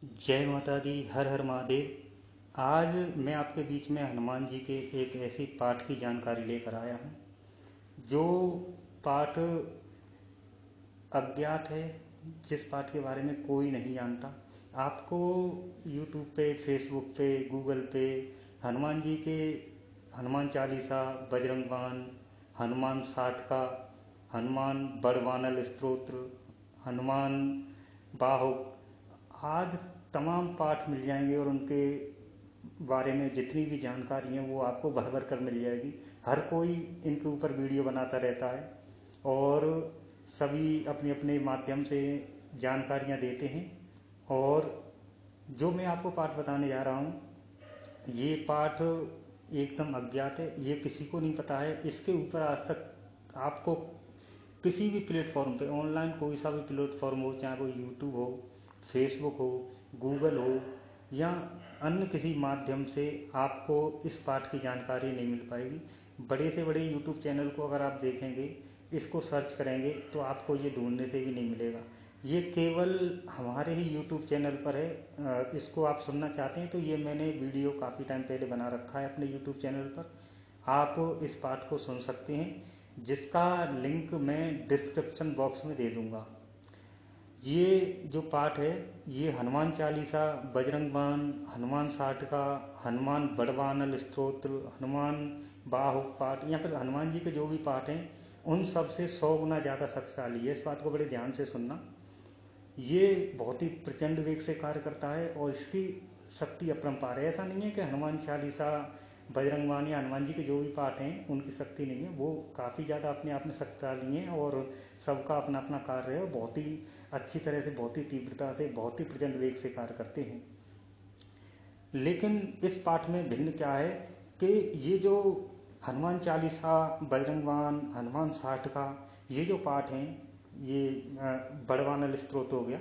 जय माता दी। हर हर महादेव। आज मैं आपके बीच में हनुमान जी के एक ऐसी पाठ की जानकारी लेकर आया हूँ जो पाठ अज्ञात है, जिस पाठ के बारे में कोई नहीं जानता। आपको यूट्यूब पे, फेसबुक पे, गूगल पे हनुमान जी के हनुमान चालीसा, बजरंग बाण, हनुमान साठ का, हनुमान बड़वानल स्तोत्र, हनुमान बाहुक, आज तमाम पाठ मिल जाएंगे और उनके बारे में जितनी भी जानकारी है वो आपको भर भर कर मिल जाएगी। हर कोई इनके ऊपर वीडियो बनाता रहता है और सभी अपने अपने माध्यम से जानकारियाँ देते हैं। और जो मैं आपको पाठ बताने जा रहा हूँ, ये पाठ एकदम अज्ञात है, ये किसी को नहीं पता है। इसके ऊपर आज तक आपको किसी भी प्लेटफॉर्म पे, ऑनलाइन कोई सा भी प्लेटफॉर्म हो, चाहे वो यूट्यूब हो, फेसबुक हो, गूगल हो या अन्य किसी माध्यम से, आपको इस पाठ की जानकारी नहीं मिल पाएगी। बड़े से बड़े यूट्यूब चैनल को अगर आप देखेंगे, इसको सर्च करेंगे तो आपको ये ढूंढने से भी नहीं मिलेगा। ये केवल हमारे ही यूट्यूब चैनल पर है। इसको आप सुनना चाहते हैं तो ये मैंने वीडियो काफ़ी टाइम पहले बना रखा है अपने यूट्यूब चैनल पर। आप इस पाठ को सुन सकते हैं, जिसका लिंक मैं डिस्क्रिप्शन बॉक्स में दे दूंगा। ये जो पाठ है, ये हनुमान चालीसा, बजरंग बाण, हनुमान साठ का, हनुमान बड़वानल स्तोत्र, हनुमान बाहुक पाठ या फिर हनुमान जी के जो भी पाठ हैं उन सब से 100 गुना ज़्यादा शक्तिशाली है। इस बात को बड़े ध्यान से सुनना। ये बहुत ही प्रचंड वेग से कार्य करता है और इसकी शक्ति अपरंपार है। ऐसा नहीं है कि हनुमान चालीसा, बजरंग बाण या हनुमान जी के जो भी पाठ हैं उनकी शक्ति नहीं है, वो काफ़ी ज़्यादा अपने आप में शक्तिशाली हैं और सबका अपना अपना कार्य है। बहुत ही अच्छी तरह से, बहुत ही तीव्रता से, बहुत ही प्रचंड वेग से कार्य करते हैं। लेकिन इस पाठ में भिन्न क्या है कि ये जो हनुमान चालीसा, बजरंग बाण, हनुमान साठ का ये जो पाठ हैं, ये बड़वानल स्तोत्र हो गया,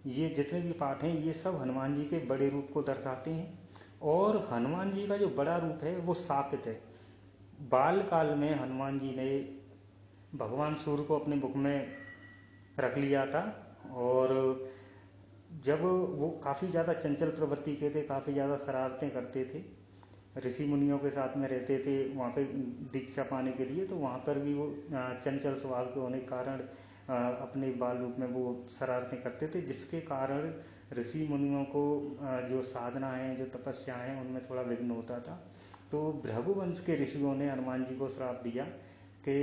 ये जितने भी पाठ हैं ये सब हनुमान जी के बड़े रूप को दर्शाते हैं। और हनुमान जी का जो बड़ा रूप है वो सापित है। बाल काल में हनुमान जी ने भगवान सूर्य को अपने मुख में रख लिया था और जब वो काफ़ी ज़्यादा चंचल प्रवृत्ति के थे, काफ़ी ज़्यादा शरारतें करते थे, ऋषि मुनियों के साथ में रहते थे वहाँ पे दीक्षा पाने के लिए, तो वहाँ पर भी वो चंचल स्वभाव के होने के कारण अपने बाल रूप में वो शरारतें करते थे, जिसके कारण ऋषि मुनियों को जो साधना है, जो तपस्या है, उनमें थोड़ा विघ्न होता था। तो भृगुवंश के ऋषियों ने हनुमान जी को श्राप दिया कि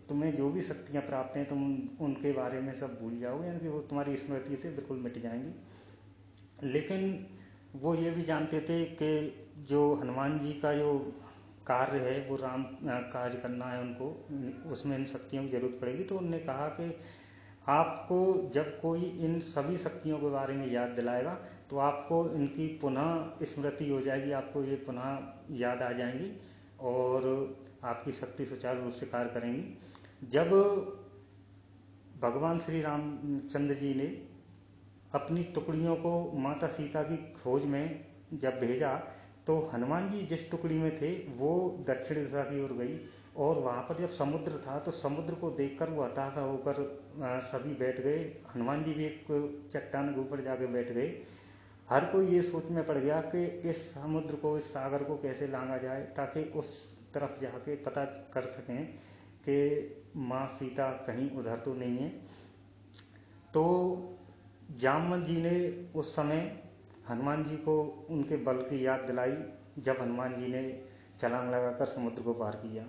तुम्हें जो भी शक्तियाँ प्राप्त हैं तुम उनके बारे में सब भूल जाओगे, यानी कि वो तुम्हारी स्मृति से बिल्कुल मिट जाएंगी। लेकिन वो ये भी जानते थे कि जो हनुमान जी का जो कार्य है वो राम काज करना है उनको, उसमें इन शक्तियों की जरूरत पड़ेगी। तो उन्होंने कहा कि आपको जब कोई इन सभी शक्तियों के बारे में याद दिलाएगा तो आपको इनकी पुनः स्मृति हो जाएगी, आपको ये पुनः याद आ जाएंगी और आपकी शक्ति सुचारू रूप से कार्य करेंगी। जब भगवान श्री रामचंद्र जी ने अपनी टुकड़ियों को माता सीता की खोज में जब भेजा, तो हनुमान जी जिस टुकड़ी में थे वो दक्षिण दिशा की ओर गई और वहाँ पर जब समुद्र था तो समुद्र को देखकर वो हताशा होकर सभी बैठ गए। हनुमान जी भी एक चट्टान के ऊपर जाके बैठ गए। हर कोई ये सोच में पड़ गया कि इस समुद्र को, इस सागर को कैसे लांघा जाए ताकि उस तरफ जाके पता कर सकें कि माँ सीता कहीं उधर तो नहीं है। तो जामवंत जी ने उस समय हनुमान जी को उनके बल की याद दिलाई जब हनुमान जी ने छलांग लगाकर समुद्र को पार किया।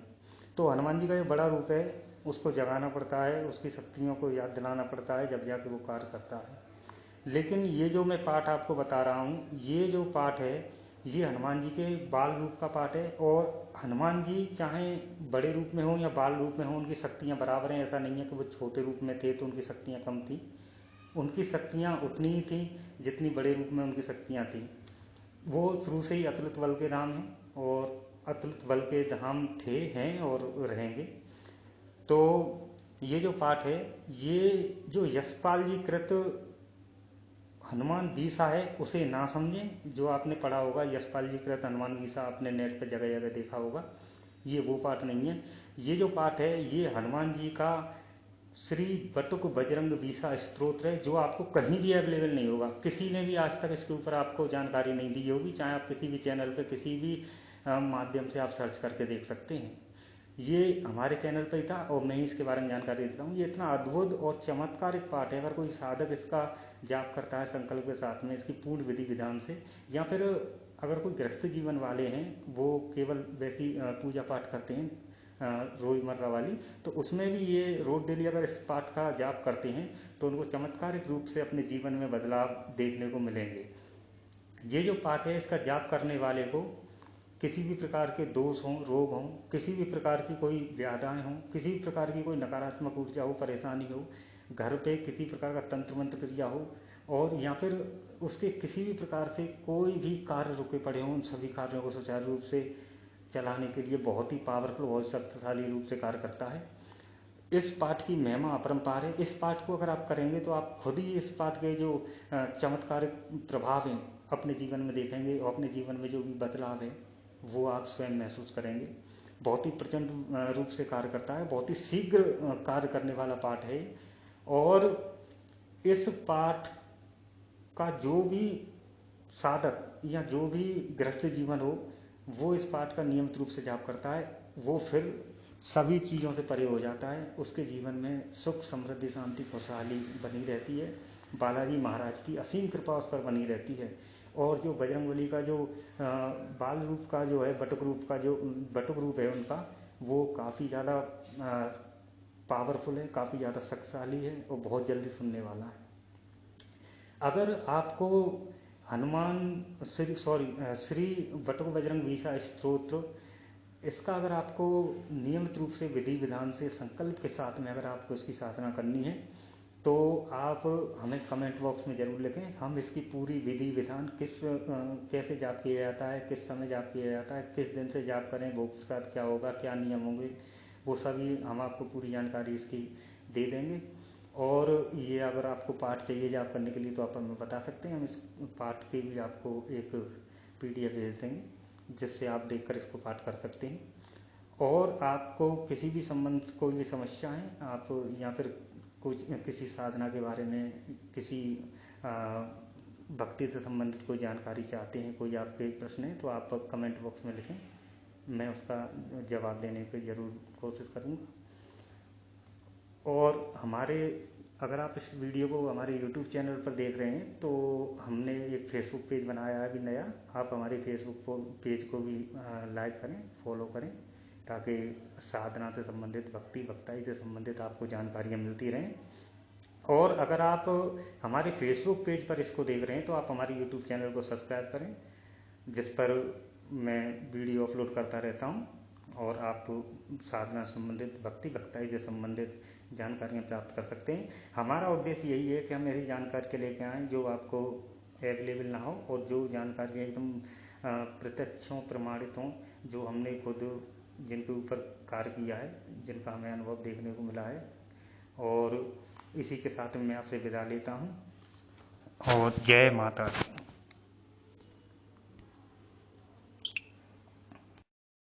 तो हनुमान जी का जो बड़ा रूप है उसको जगाना पड़ता है, उसकी शक्तियों को याद दिलाना पड़ता है, जब जाके वो कार्य करता है। लेकिन ये जो मैं पाठ आपको बता रहा हूँ, ये जो पाठ है ये हनुमान जी के बाल रूप का पाठ है। और हनुमान जी चाहे बड़े रूप में हो या बाल रूप में हो, उनकी शक्तियाँ बराबर हैं। ऐसा नहीं है कि वो छोटे रूप में थे तो उनकी शक्तियाँ कम थी। उनकी शक्तियाँ उतनी ही थी जितनी बड़े रूप में उनकी शक्तियाँ थी। वो शुरू से ही अतुलित बल के धाम हैं और अतुलित बल के धाम थे, हैं और रहेंगे। तो ये जो पाठ है, ये जो यशपाल जी कृत हनुमान गीसा है उसे ना समझें। जो आपने पढ़ा होगा यशपाल जी कृत हनुमान गीसा, आपने नेट पर जगह जगह देखा होगा, ये वो पाठ नहीं है। ये जो पाठ है ये हनुमान जी का श्री बटुक बजरंग बीसा स्तोत्र है, जो आपको कहीं भी अवेलेबल नहीं होगा। किसी ने भी आज तक इसके ऊपर आपको जानकारी नहीं दी होगी, चाहे आप किसी भी चैनल पे किसी भी माध्यम से आप सर्च करके देख सकते हैं। ये हमारे चैनल पर ही था और मैं ही इसके बारे में जानकारी देता हूँ। ये इतना अद्भुत और चमत्कारिक पाठ है, अगर कोई साधक इसका जाप करता है संकल्प के साथ में, इसकी पूर्ण विधि विधान से, या फिर अगर कोई गृहस्थ जीवन वाले हैं, वो केवल वैसी पूजा पाठ करते हैं रोजमर्रा वाली, तो उसमें भी ये रोज डेली अगर इस पाठ का जाप करते हैं तो उनको चमत्कारिक रूप से अपने जीवन में बदलाव देखने को मिलेंगे। ये जो पाठ है, इसका जाप करने वाले को किसी भी प्रकार के दोष हों, रोग हों, किसी भी प्रकार की कोई व्याधाएं हों, किसी भी प्रकार की कोई नकारात्मक ऊर्जा हो, परेशानी हो, घर पे किसी प्रकार का तंत्र मंत्र क्रिया हो, और या फिर उसके किसी भी प्रकार से कोई भी कार्य रुके पड़े हों, उन सभी कार्यों को सुचारू रूप से चलाने के लिए बहुत ही पावरफुल, बहुत शक्तिशाली रूप से कार्य करता है। इस पाठ की महिमा अपरंपार है। इस पाठ को अगर आप करेंगे तो आप खुद ही इस पाठ के जो चमत्कारिक प्रभाव हैं अपने जीवन में देखेंगे, और अपने जीवन में जो भी बदलाव है वो आप स्वयं महसूस करेंगे। बहुत ही प्रचंड रूप से कार्य करता है, बहुत ही शीघ्र कार्य करने वाला पाठ है। और इस पाठ का जो भी साधक या जो भी गृहस्थ जीवन हो, वो इस पाठ का नियमित रूप से जाप करता है, वो फिर सभी चीज़ों से परे हो जाता है। उसके जीवन में सुख, समृद्धि, शांति, खुशहाली बनी रहती है। बालाजी महाराज की असीम कृपा उस पर बनी रहती है। और जो बजरंगबली का जो बाल रूप का जो है, बटुक रूप का जो बटुक रूप है उनका, वो काफ़ी ज़्यादा पावरफुल है, काफ़ी ज़्यादा शक्तिशाली है और बहुत जल्दी सुनने वाला है। अगर आपको श्री बटुक बजरंग बीसा स्तोत्र, इसका अगर आपको नियमित रूप से विधि विधान से संकल्प के साथ में अगर आपको इसकी साधना करनी है, तो आप हमें कमेंट बॉक्स में ज़रूर लिखें। हम इसकी पूरी विधि विधान, कैसे जाप किया जाता है, किस समय जाप किया जाता है, किस दिन से जाप करें, भोग के साथ क्या होगा, क्या नियम होंगे, वो सभी हम आपको पूरी जानकारी इसकी दे देंगे। और ये अगर आपको पाठ चाहिए जाप करने के लिए तो आप हमें बता सकते हैं, हम इस पाठ के भी आपको एक PDF भेज देंगे, जिससे आप देखकर इसको पाठ कर सकते हैं। और आपको किसी भी संबंध, कोई भी समस्या है, आप या फिर कुछ किसी साधना के बारे में, किसी भक्ति से संबंधित कोई जानकारी चाहते हैं, कोई आपके प्रश्न है, तो आप कमेंट बॉक्स में लिखें, मैं उसका जवाब देने की ज़रूर कोशिश करूँगा। और अगर आप इस वीडियो को हमारे YouTube चैनल पर देख रहे हैं, तो हमने एक फेसबुक पेज बनाया है अभी नया। आप हमारे फेसबुक पेज को भी लाइक करें, फॉलो करें, ताकि साधना से संबंधित, भक्ति भक्ताई से संबंधित आपको जानकारियाँ मिलती रहें। और अगर आप हमारे फेसबुक पेज पर इसको देख रहे हैं, तो आप हमारे YouTube चैनल को सब्सक्राइब करें, जिस पर मैं वीडियो अपलोड करता रहता हूँ, और आप साधना संबंधित, भक्ति भक्ताई से संबंधित जानकारियाँ प्राप्त कर सकते हैं। हमारा उद्देश्य यही है कि हम ऐसी जानकारी के लेके आएँ जो आपको अवेलेबल ना हो, और जो जानकारियाँ एकदम प्रत्यक्षों, प्रमाणित हों, जो हमने खुद जिनके ऊपर कार्य किया है, जिनका हमें अनुभव देखने को मिला है। और इसी के साथ मैं आपसे विदा लेता हूँ, और जय माता दी।